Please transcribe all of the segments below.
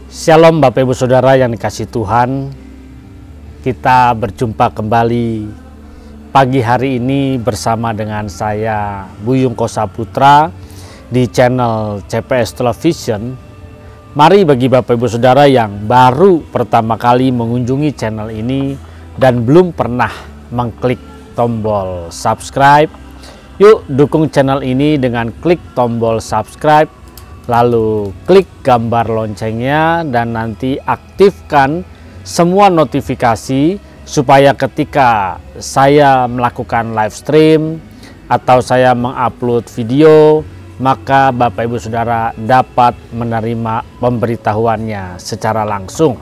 Shalom Bapak Ibu Saudara yang dikasihi Tuhan. Kita berjumpa kembali pagi hari ini bersama dengan saya Buyung Kosaputra di channel CPS Television. Mari bagi Bapak Ibu Saudara yang baru pertama kali mengunjungi channel ini dan belum pernah mengklik tombol subscribe, yuk dukung channel ini dengan klik tombol subscribe, lalu klik gambar loncengnya dan nanti aktifkan semua notifikasi supaya ketika saya melakukan live stream atau saya mengupload video, maka Bapak Ibu Saudara dapat menerima pemberitahuannya secara langsung.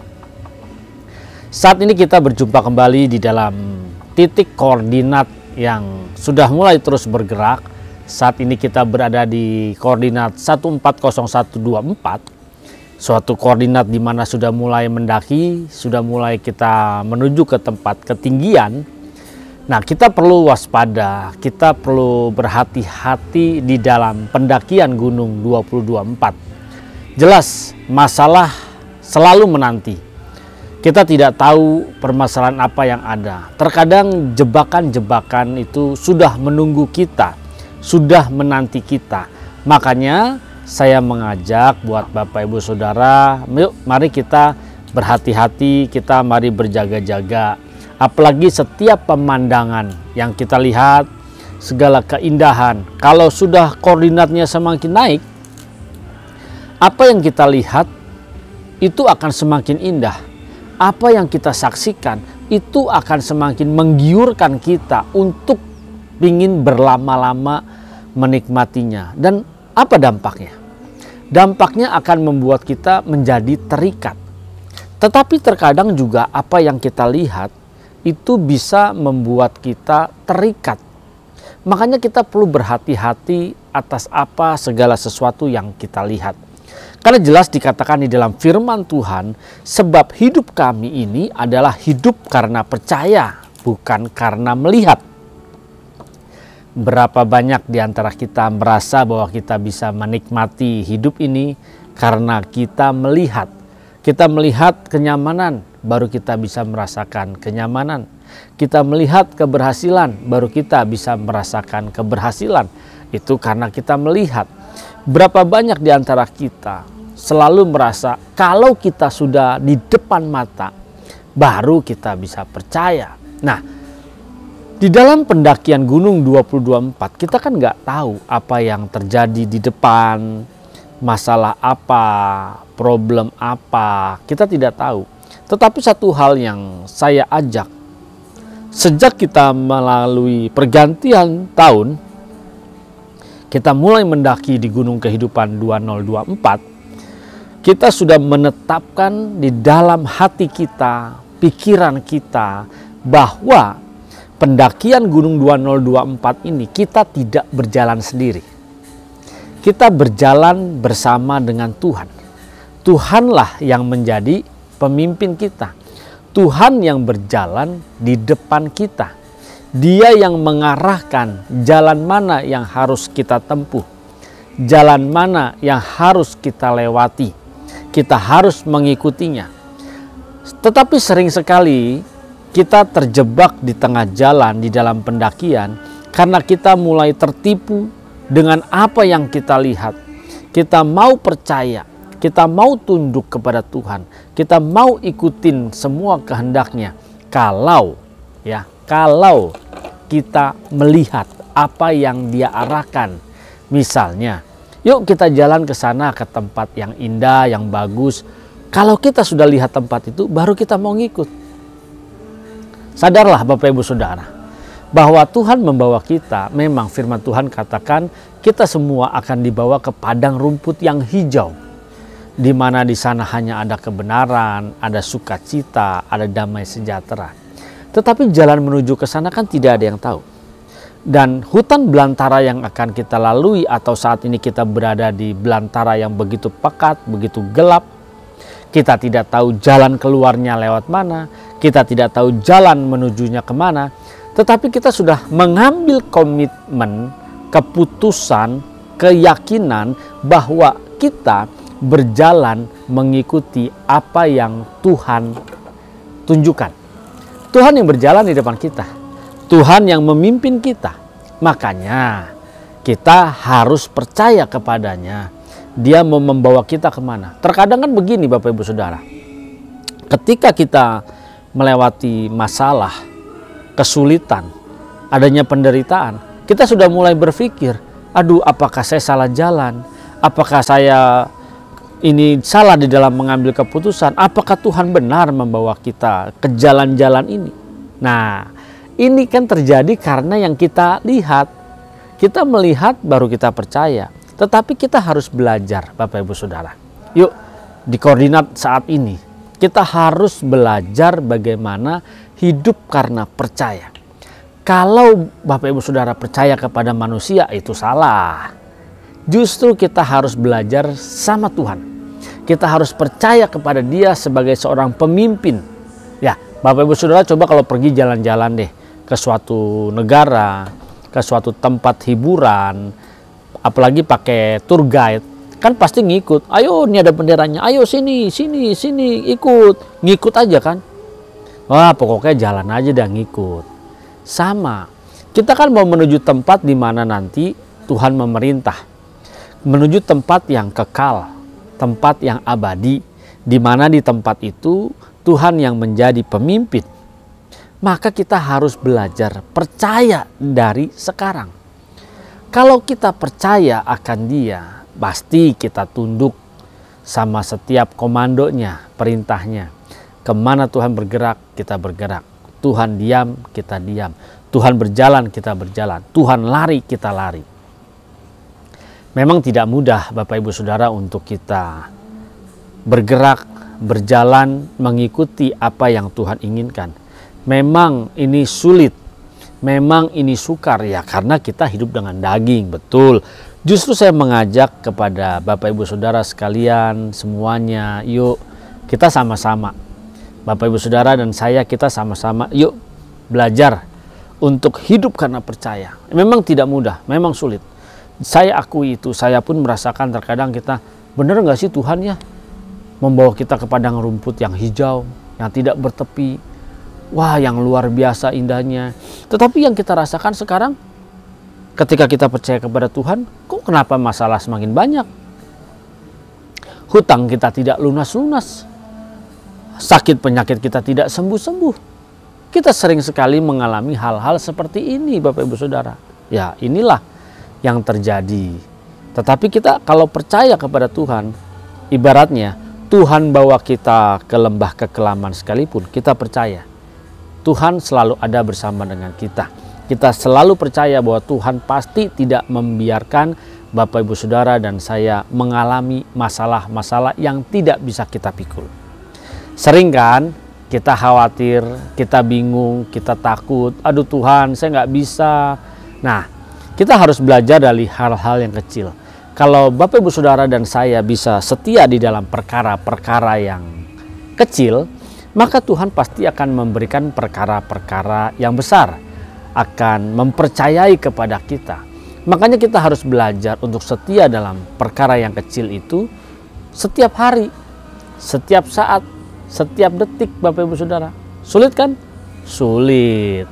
Saat ini kita berjumpa kembali di dalam titik koordinat yang sudah mulai terus bergerak. Saat ini kita berada di koordinat 140124, suatu koordinat di mana sudah mulai mendaki, sudah mulai kita menuju ke tempat ketinggian. Nah, kita perlu waspada, kita perlu berhati-hati di dalam pendakian Gunung 2024. Jelas masalah selalu menanti. Kita tidak tahu permasalahan apa yang ada. Terkadang jebakan-jebakan itu sudah menunggu kita, sudah menanti kita. Makanya saya mengajak buat Bapak Ibu Saudara, yuk mari kita berhati-hati, kita mari berjaga-jaga. Apalagi setiap pemandangan yang kita lihat, segala keindahan, kalau sudah koordinatnya semakin naik, apa yang kita lihat itu akan semakin indah. Apa yang kita saksikan itu akan semakin menggiurkan kita untuk ingin berlama-lama menikmatinya. Dan apa dampaknya? Dampaknya akan membuat kita menjadi terikat. Tetapi terkadang juga apa yang kita lihat itu bisa membuat kita terikat. Makanya kita perlu berhati-hati atas apa segala sesuatu yang kita lihat. Karena jelas dikatakan di dalam firman Tuhan, sebab hidup kami ini adalah hidup karena percaya, bukan karena melihat. Berapa banyak di antara kita merasa bahwa kita bisa menikmati hidup ini karena kita melihat. Kita melihat kenyamanan, baru kita bisa merasakan kenyamanan. Kita melihat keberhasilan, baru kita bisa merasakan keberhasilan. Itu karena kita melihat. Berapa banyak di antara kita selalu merasa kalau kita sudah di depan mata, baru kita bisa percaya. Nah, di dalam pendakian Gunung 2024, kita kan nggak tahu apa yang terjadi di depan, masalah apa, problem apa, kita tidak tahu. Tetapi satu hal yang saya ajak, sejak kita melalui pergantian tahun, kita mulai mendaki di Gunung Kehidupan 2024, kita sudah menetapkan di dalam hati kita, pikiran kita, bahwa pendakian Gunung 2024 ini kita tidak berjalan sendiri. Kita berjalan bersama dengan Tuhan. Tuhanlah yang menjadi pemimpin kita. Tuhan yang berjalan di depan kita. Dia yang mengarahkan jalan mana yang harus kita tempuh. Jalan mana yang harus kita lewati. Kita harus mengikutinya. Tetapi sering sekali kita terjebak di tengah jalan di dalam pendakian karena kita mulai tertipu dengan apa yang kita lihat. Kita mau percaya, kita mau tunduk kepada Tuhan, kita mau ikutin semua kehendaknya. Kalau kita melihat apa yang Dia arahkan. Misalnya, yuk kita jalan ke sana ke tempat yang indah, yang bagus. Kalau kita sudah lihat tempat itu, baru kita mau ngikut. Sadarlah Bapak Ibu Saudara, bahwa Tuhan membawa kita, memang firman Tuhan katakan, kita semua akan dibawa ke padang rumput yang hijau. Di mana di sana hanya ada kebenaran, ada sukacita, ada damai sejahtera. Tetapi jalan menuju ke sana kan tidak ada yang tahu. Dan hutan belantara yang akan kita lalui atau saat ini kita berada di belantara yang begitu pekat, begitu gelap. Kita tidak tahu jalan keluarnya lewat mana. Kita tidak tahu jalan menujunya kemana. Tetapi kita sudah mengambil komitmen, keputusan, keyakinan bahwa kita berjalan mengikuti apa yang Tuhan tunjukkan. Tuhan yang berjalan di depan kita, Tuhan yang memimpin kita. Makanya kita harus percaya kepadanya. Dia mau membawa kita kemana. Terkadang kan begini Bapak Ibu Saudara, ketika kita melewati masalah, kesulitan, adanya penderitaan, kita sudah mulai berpikir, aduh apakah saya salah jalan? Apakah saya ini salah di dalam mengambil keputusan? Apakah Tuhan benar membawa kita ke jalan-jalan ini? Nah, ini kan terjadi karena yang kita lihat. Kita melihat baru kita percaya. Tetapi kita harus belajar Bapak Ibu Saudara. Yuk, di koordinat saat ini kita harus belajar bagaimana hidup karena percaya. Kalau Bapak Ibu Saudara percaya kepada manusia, itu salah. Justru kita harus belajar sama Tuhan. Kita harus percaya kepada Dia sebagai seorang pemimpin. Ya, Bapak Ibu Saudara coba kalau pergi jalan-jalan deh ke suatu negara, ke suatu tempat hiburan, apalagi pakai tour guide, kan pasti ngikut. Ayo, ini ada benderanya. Ayo sini, sini, sini, ikut. Ngikut aja kan. Wah, pokoknya jalan aja dan ngikut. Sama. Kita kan mau menuju tempat di mana nanti Tuhan memerintah. Menuju tempat yang kekal, tempat yang abadi, di mana di tempat itu Tuhan yang menjadi pemimpin. Maka kita harus belajar percaya dari sekarang. Kalau kita percaya akan Dia, pasti kita tunduk sama setiap komandonya, perintahnya. Kemana Tuhan bergerak, kita bergerak. Tuhan diam, kita diam. Tuhan berjalan, kita berjalan. Tuhan lari, kita lari. Memang tidak mudah Bapak Ibu Saudara untuk kita bergerak, berjalan, mengikuti apa yang Tuhan inginkan. Memang ini sulit, memang ini sukar ya, karena kita hidup dengan daging, betul. Justru saya mengajak kepada Bapak Ibu Saudara sekalian semuanya, yuk kita sama-sama. Bapak Ibu Saudara dan saya, kita sama-sama yuk belajar untuk hidup karena percaya. Memang tidak mudah, memang sulit. Saya akui itu, saya pun merasakan terkadang kita, benar nggak sih Tuhan ya membawa kita ke padang rumput yang hijau, yang tidak bertepi. Wah, yang luar biasa indahnya. Tetapi yang kita rasakan sekarang, ketika kita percaya kepada Tuhan, kok kenapa masalah semakin banyak? Hutang kita tidak lunas-lunas. Sakit penyakit kita tidak sembuh-sembuh. Kita sering sekali mengalami hal-hal seperti ini Bapak Ibu Saudara. Ya, inilah yang terjadi. Tetapi kita kalau percaya kepada Tuhan, ibaratnya Tuhan bawa kita ke lembah kekelaman sekalipun, kita percaya Tuhan selalu ada bersama dengan kita. Kita selalu percaya bahwa Tuhan pasti tidak membiarkan Bapak Ibu Saudara dan saya mengalami masalah-masalah yang tidak bisa kita pikul. Sering kan kita khawatir, kita bingung, kita takut, aduh Tuhan saya nggak bisa. Nah, kita harus belajar dari hal-hal yang kecil. Kalau Bapak Ibu Saudara dan saya bisa setia di dalam perkara-perkara yang kecil, maka Tuhan pasti akan memberikan perkara-perkara yang besar, akan mempercayai kepada kita. Makanya kita harus belajar untuk setia dalam perkara yang kecil itu setiap hari, setiap saat, setiap detik Bapak Ibu Saudara. Sulit kan? Sulit.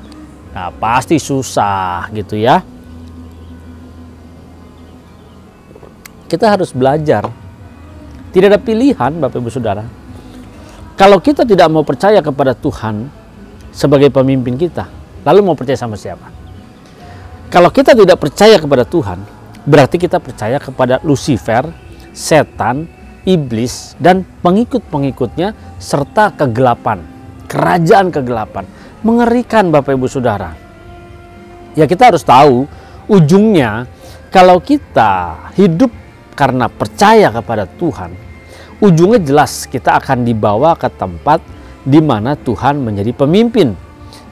Nah, pasti susah gitu ya. Kita harus belajar. Tidak ada pilihan Bapak Ibu Saudara. Kalau kita tidak mau percaya kepada Tuhan sebagai pemimpin kita, lalu mau percaya sama siapa? Kalau kita tidak percaya kepada Tuhan, berarti kita percaya kepada Lucifer, setan, iblis, dan pengikut-pengikutnya, serta kegelapan, kerajaan kegelapan. Mengerikan Bapak Ibu Saudara. Ya, kita harus tahu ujungnya, kalau kita hidup karena percaya kepada Tuhan, ujungnya jelas kita akan dibawa ke tempat di mana Tuhan menjadi pemimpin.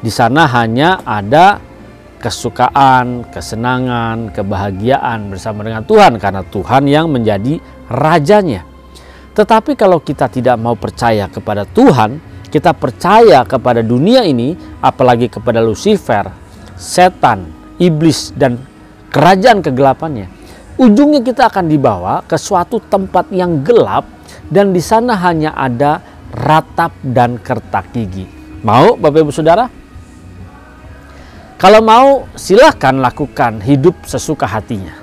Di sana hanya ada kesukaan, kesenangan, kebahagiaan bersama dengan Tuhan karena Tuhan yang menjadi rajanya. Tetapi kalau kita tidak mau percaya kepada Tuhan, kita percaya kepada dunia ini, apalagi kepada Lucifer, setan, iblis, dan kerajaan kegelapannya, ujungnya kita akan dibawa ke suatu tempat yang gelap, dan di sana hanya ada ratap dan kertak gigi. Mau Bapak Ibu Saudara? Kalau mau, silahkan lakukan hidup sesuka hatinya.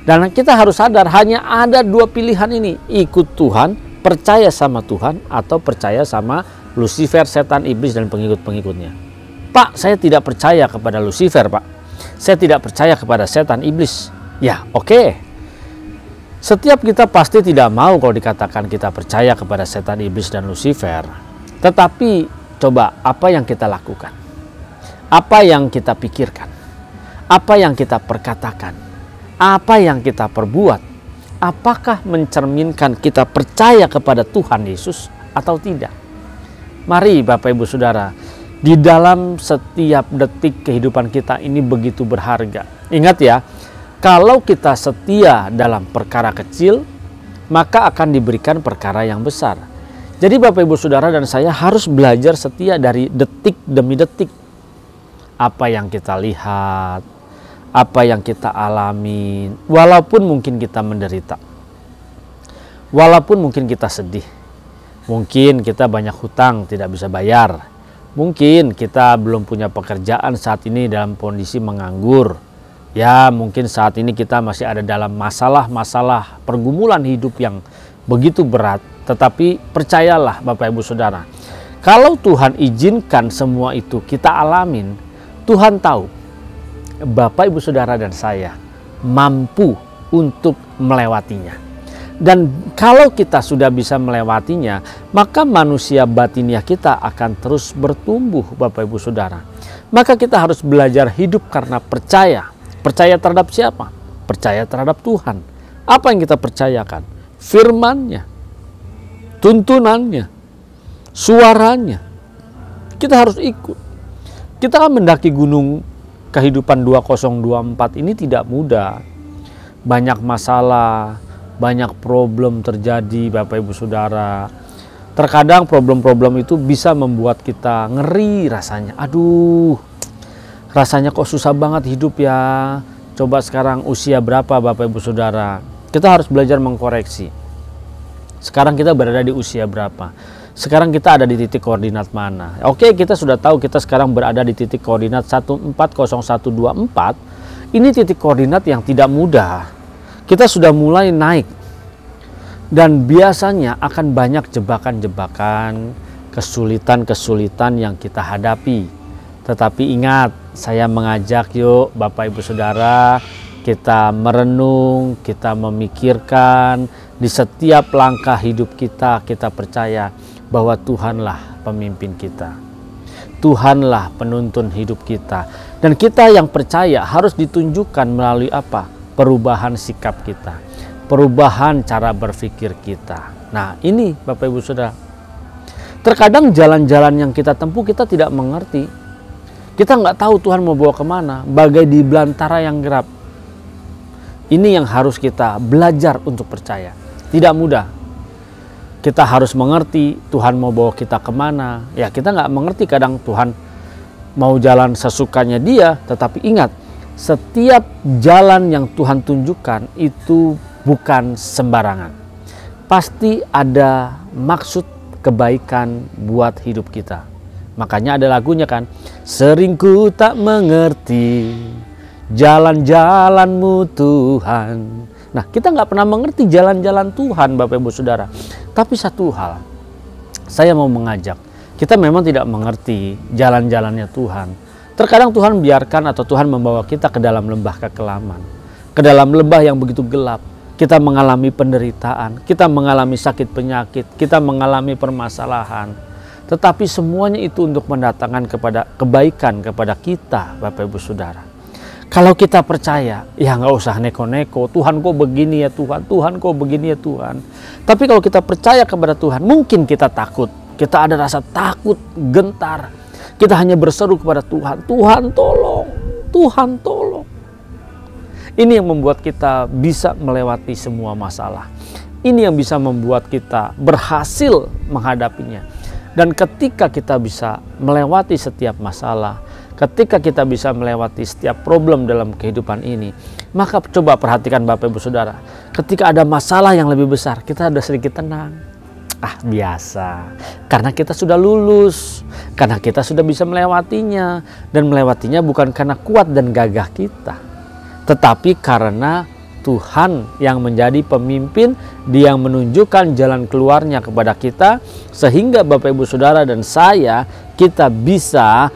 Dan kita harus sadar hanya ada dua pilihan ini, ikut Tuhan, percaya sama Tuhan, atau percaya sama Lucifer, setan, iblis, dan pengikut-pengikutnya. Pak, saya tidak percaya kepada Lucifer, Pak. Saya tidak percaya kepada setan, iblis. Ya, oke. Setiap kita pasti tidak mau kalau dikatakan kita percaya kepada setan, iblis, dan Lucifer. Tetapi coba apa yang kita lakukan? Apa yang kita pikirkan? Apa yang kita perkatakan? Apa yang kita perbuat? Apakah mencerminkan kita percaya kepada Tuhan Yesus atau tidak? Mari Bapak Ibu Saudara, di dalam setiap detik kehidupan kita ini begitu berharga. Ingat ya, kalau kita setia dalam perkara kecil, maka akan diberikan perkara yang besar. Jadi Bapak Ibu Saudara dan saya harus belajar setia dari detik demi detik. Apa yang kita lihat, apa yang kita alami, walaupun mungkin kita menderita, walaupun mungkin kita sedih, mungkin kita banyak hutang tidak bisa bayar, mungkin kita belum punya pekerjaan saat ini dalam kondisi menganggur, ya mungkin saat ini kita masih ada dalam masalah-masalah pergumulan hidup yang begitu berat. Tetapi percayalah Bapak Ibu Saudara, kalau Tuhan izinkan semua itu kita alamin, Tuhan tahu Bapak Ibu Saudara dan saya mampu untuk melewatinya. Dan kalau kita sudah bisa melewatinya, maka manusia batiniah kita akan terus bertumbuh Bapak Ibu Saudara. Maka kita harus belajar hidup karena percaya. Percaya terhadap siapa? Percaya terhadap Tuhan. Apa yang kita percayakan? Firman-Nya, tuntunannya, suaranya. Kita harus ikut. Kita kan mendaki gunung kehidupan 2024 ini tidak mudah. Banyak masalah, banyak problem terjadi Bapak Ibu Saudara. Terkadang problem-problem itu bisa membuat kita ngeri rasanya. Aduh, rasanya kok susah banget hidup ya. Coba sekarang usia berapa Bapak Ibu Saudara? Kita harus belajar mengkoreksi. Sekarang kita berada di usia berapa? Sekarang kita ada di titik koordinat mana? Oke, kita sudah tahu kita sekarang berada di titik koordinat 140124. Ini titik koordinat yang tidak mudah. Kita sudah mulai naik. Dan biasanya akan banyak jebakan-jebakan, kesulitan-kesulitan yang kita hadapi. Tetapi ingat, saya mengajak yuk Bapak Ibu Saudara, kita merenung, kita memikirkan di setiap langkah hidup kita percaya bahwa Tuhanlah pemimpin kita. Tuhanlah penuntun hidup kita. Dan kita yang percaya harus ditunjukkan melalui apa? Perubahan sikap kita. Perubahan cara berpikir kita. Nah ini Bapak Ibu Saudara. Terkadang jalan-jalan yang kita tempuh kita tidak mengerti. Kita nggak tahu Tuhan mau bawa kemana. Bagai di belantara yang gelap. Ini yang harus kita belajar untuk percaya. Tidak mudah. Kita harus mengerti Tuhan mau bawa kita kemana. Ya kita nggak mengerti kadang Tuhan mau jalan sesukanya dia. Tetapi ingat, setiap jalan yang Tuhan tunjukkan itu bukan sembarangan. Pasti ada maksud kebaikan buat hidup kita. Makanya ada lagunya kan. Sering ku tak mengerti jalan-jalan-Mu Tuhan. Nah, kita nggak pernah mengerti jalan-jalan Tuhan, Bapak Ibu Saudara. Tapi satu hal, saya mau mengajak. Kita memang tidak mengerti jalan-jalannya Tuhan. Terkadang Tuhan biarkan atau Tuhan membawa kita ke dalam lembah kekelaman. Ke dalam lembah yang begitu gelap. Kita mengalami penderitaan, kita mengalami sakit penyakit, kita mengalami permasalahan. Tetapi semuanya itu untuk mendatangkan kepada kebaikan kepada kita, Bapak Ibu Saudara. Kalau kita percaya, ya nggak usah neko-neko, Tuhan kok begini ya Tuhan, Tuhan kok begini ya Tuhan. Tapi kalau kita percaya kepada Tuhan, mungkin kita takut. Kita ada rasa takut, gentar. Kita hanya berseru kepada Tuhan, Tuhan tolong, Tuhan tolong. Ini yang membuat kita bisa melewati semua masalah. Ini yang bisa membuat kita berhasil menghadapinya. Dan ketika kita bisa melewati setiap masalah, ketika kita bisa melewati setiap problem dalam kehidupan ini, maka coba perhatikan Bapak Ibu Saudara, ketika ada masalah yang lebih besar, kita ada sedikit tenang. Biasa, karena kita sudah lulus, karena kita sudah bisa melewatinya, dan melewatinya bukan karena kuat dan gagah kita, tetapi karena Tuhan yang menjadi pemimpin, Dia yang menunjukkan jalan keluarnya kepada kita, sehingga Bapak Ibu Saudara dan saya, kita bisa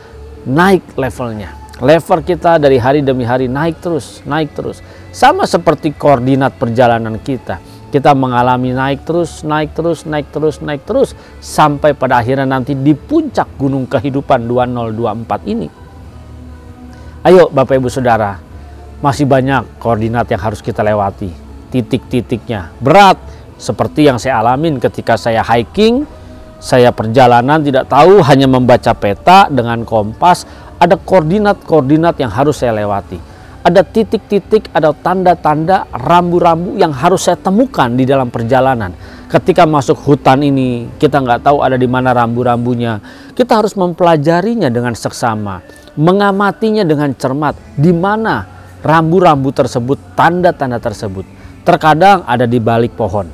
naik levelnya. Level kita dari hari demi hari naik terus, naik terus. Sama seperti koordinat perjalanan kita. Kita mengalami naik terus, naik terus, naik terus, naik terus, sampai pada akhirnya nanti di puncak gunung kehidupan 2024 ini. Ayo Bapak Ibu Saudara, masih banyak koordinat yang harus kita lewati. Titik-titiknya berat, seperti yang saya alamin ketika saya hiking, saya perjalanan tidak tahu, hanya membaca peta dengan kompas. Ada koordinat-koordinat yang harus saya lewati. Ada titik-titik, ada tanda-tanda, rambu-rambu yang harus saya temukan di dalam perjalanan. Ketika masuk hutan ini, kita nggak tahu ada di mana rambu-rambunya. Kita harus mempelajarinya dengan seksama, mengamatinya dengan cermat, di mana rambu-rambu tersebut, tanda-tanda tersebut. Terkadang ada di balik pohon,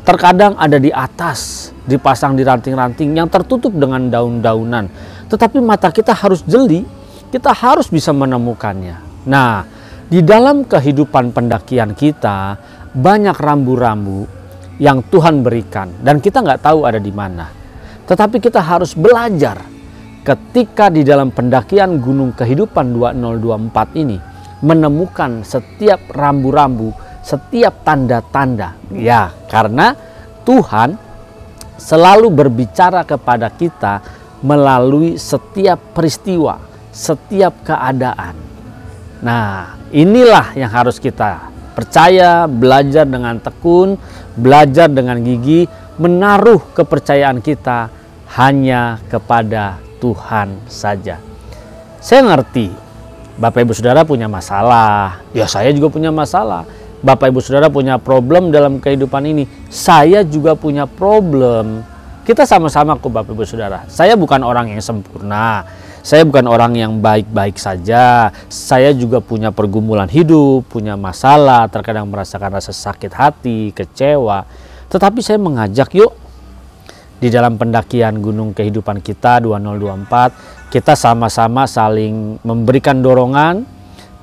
terkadang ada di atas, dipasang di ranting-ranting yang tertutup dengan daun-daunan. Tetapi mata kita harus jeli, kita harus bisa menemukannya. Nah, di dalam kehidupan pendakian kita, banyak rambu-rambu yang Tuhan berikan, dan kita nggak tahu ada di mana. Tetapi kita harus belajar ketika di dalam pendakian Gunung Kehidupan 2024 ini, menemukan setiap rambu-rambu, setiap tanda-tanda. Ya, karena Tuhan selalu berbicara kepada kita melalui setiap peristiwa, setiap keadaan. Nah, inilah yang harus kita percaya, belajar dengan tekun, belajar dengan gigih, menaruh kepercayaan kita hanya kepada Tuhan saja. Saya ngerti Bapak Ibu Saudara punya masalah, ya saya juga punya masalah. Bapak Ibu Saudara punya problem dalam kehidupan ini, saya juga punya problem. Kita sama-sama kok Bapak Ibu Saudara. Saya bukan orang yang sempurna, saya bukan orang yang baik-baik saja. Saya juga punya pergumulan hidup, punya masalah, terkadang merasakan rasa sakit hati, kecewa. Tetapi saya mengajak yuk, di dalam pendakian Gunung Kehidupan kita 2024, kita sama-sama saling memberikan dorongan,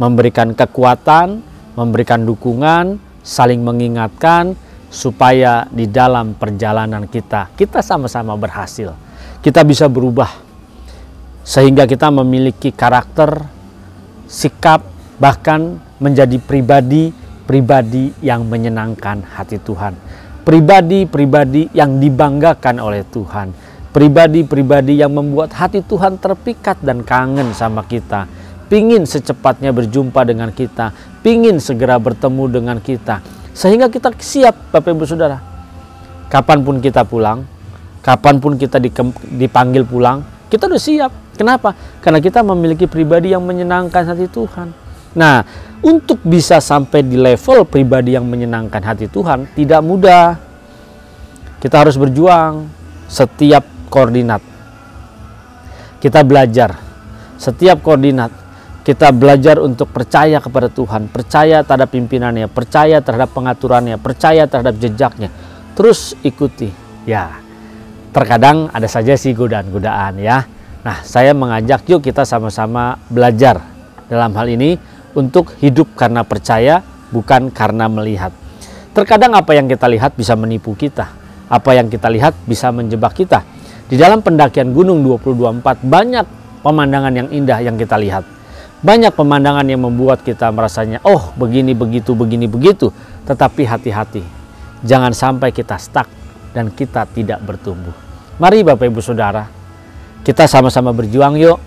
memberikan kekuatan, memberikan dukungan, saling mengingatkan, supaya di dalam perjalanan kita sama-sama berhasil. Kita bisa berubah, sehingga kita memiliki karakter, sikap, bahkan menjadi pribadi yang menyenangkan hati Tuhan. Pribadi yang dibanggakan oleh Tuhan. Pribadi yang membuat hati Tuhan terpikat dan kangen sama kita. Pingin secepatnya berjumpa dengan kita. Pingin segera bertemu dengan kita. Sehingga kita siap Bapak Ibu Saudara. Kapanpun kita pulang, kapanpun kita dipanggil pulang, kita udah siap. Kenapa? Karena kita memiliki pribadi yang menyenangkan hati Tuhan. Nah, untuk bisa sampai di level pribadi yang menyenangkan hati Tuhan tidak mudah. Kita harus berjuang setiap koordinat. Kita belajar setiap koordinat. Kita belajar untuk percaya kepada Tuhan, percaya terhadap pimpinannya, percaya terhadap pengaturannya, percaya terhadap jejaknya. Terus ikuti. Ya, terkadang ada saja sih godaan-godaan ya. Nah, saya mengajak yuk kita sama-sama belajar dalam hal ini untuk hidup karena percaya, bukan karena melihat. Terkadang apa yang kita lihat bisa menipu kita. Apa yang kita lihat bisa menjebak kita. Di dalam pendakian Gunung 2024 banyak pemandangan yang indah yang kita lihat. Banyak pemandangan yang membuat kita merasanya, oh begini begitu, begini begitu. Tetapi hati-hati, jangan sampai kita stuck dan kita tidak bertumbuh. Mari Bapak Ibu Saudara, kita sama-sama berjuang yuk.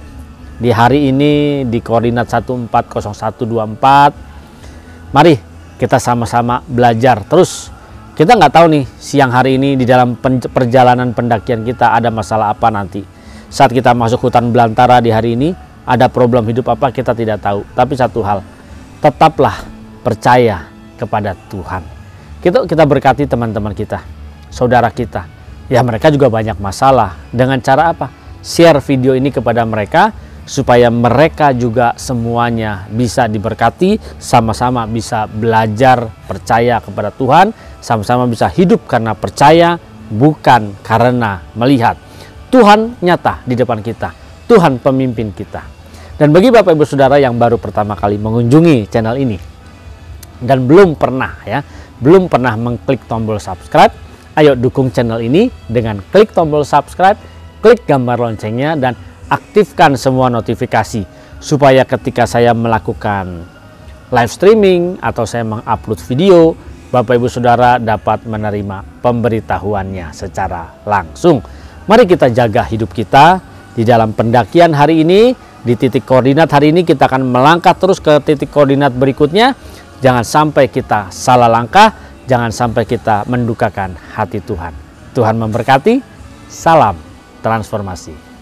Di hari ini di koordinat 140124, mari kita sama-sama belajar terus. Kita nggak tahu nih siang hari ini di dalam perjalanan pendakian kita ada masalah apa nanti. Saat kita masuk hutan belantara di hari ini, ada problem hidup apa kita tidak tahu. Tapi satu hal, tetaplah percaya kepada Tuhan. Kita berkati teman-teman kita, saudara kita. Ya mereka juga banyak masalah. Dengan cara apa? Share video ini kepada mereka supaya mereka juga semuanya bisa diberkati, sama-sama bisa belajar percaya kepada Tuhan, sama-sama bisa hidup karena percaya, bukan karena melihat. Tuhan nyata di depan kita, Tuhan pemimpin kita. Dan bagi Bapak Ibu Saudara yang baru pertama kali mengunjungi channel ini dan belum pernah mengklik tombol subscribe, ayo dukung channel ini dengan klik tombol subscribe, klik gambar loncengnya, dan aktifkan semua notifikasi supaya ketika saya melakukan live streaming atau saya mengupload video, Bapak Ibu Saudara dapat menerima pemberitahuannya secara langsung. Mari kita jaga hidup kita di dalam pendakian hari ini. Di titik koordinat hari ini kita akan melangkah terus ke titik koordinat berikutnya. Jangan sampai kita salah langkah, jangan sampai kita mendukakan hati Tuhan. Tuhan memberkati. Salam transformasi.